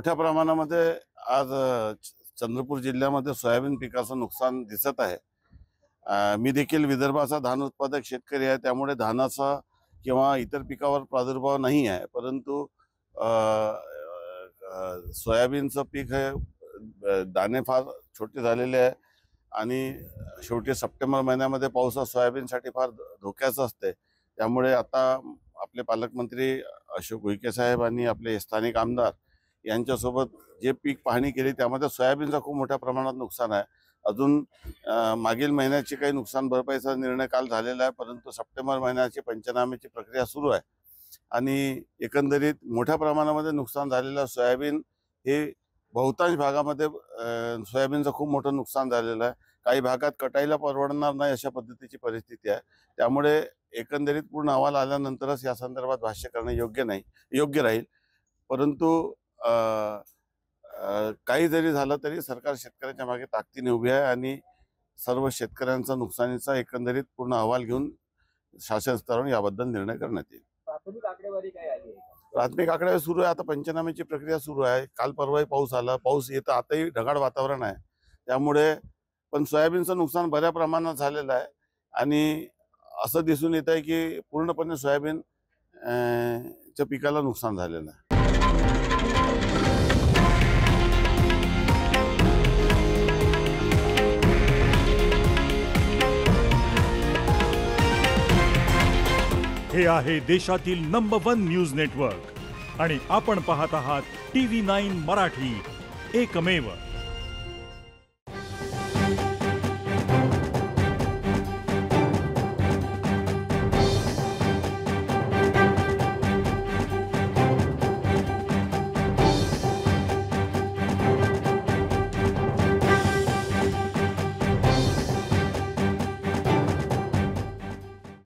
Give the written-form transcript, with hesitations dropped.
मोठ्या प्रमाणामध्ये आज चंद्रपूर जिल्ह्यामध्ये सोयाबीन पिकाचं नुकसान दिसत आहे। मी देखील विदर्भाचा धान उत्पादक शेतकरी आहे, त्यामुळे धानाचा किंवा इतर पिकावर प्रादुर्भाव नाही आहे, परंतु सोयाबीनचं पीक हे दाणे फार छोटे झालेले आहे आणि शेवटी सप्टेंबर महिन्यामध्ये पाऊस हा सोयाबीनसाठी फार धोक्याचा असते। त्यामुळे आता आपले पालकमंत्री अशोक उईके साहेब आणि आपले स्थानिक आमदार यांच्यासोबत जे पीक पाहणी केली त्यामध्ये सोयाबीनचा खूप मोठ्या प्रमाणात नुकसान आहे। अजून मागील महिन्याची काही नुकसान भरपाईचा निर्णय काल झालेला आहे, परंतु सप्टेंबर महिन्याची पंचनाम्याची प्रक्रिया सुरू आहे आणि एकंदरीत मोठ्या प्रमाणामध्ये नुकसान झालेलं सोयाबीन हे बहुतांश भागामध्ये सोयाबीनचं खूप मोठं नुकसान झालेलं आहे। काही भागात कटाईला परवडणार नाही अशा पद्धतीची परिस्थिती आहे। त्यामुळे एकंदरीत पूर्ण अहवाल आल्यानंतरच या संदर्भात भाष्य करणे योग्य राहील। परंतु काही जरी झालं तरी सरकार शेतकऱ्यांच्या मागे ताकदीने उभी आहे आणि सर्व शेतकऱ्यांचा नुकसानीचा एकंदरीत पूर्ण अहवाल घेऊन शासन स्तरावर याबद्दल निर्णय करण्यात येईल। प्राथमिक आकडेवारी काय आली आहे? प्राथमिक आकडेवारी सुरू आहे, आता पंचनाम्याची प्रक्रिया सुरू आहे। काल परवाही पाऊस आला, पाऊस येतं, आताही ढगाळ वातावरण आहे, त्यामुळे पण सोयाबीनचं नुकसान बऱ्या प्रमाणात झालेलं आहे आणि असं दिसून येत आहे की पूर्णपणे सोयाबीन च्या पिकाला नुकसान झालेलं आहे। हे आहे देशातील नंबर 1 न्यूज नेटवर्क आणि आपण पाहत आहात TV9 मराठी, एकमेव।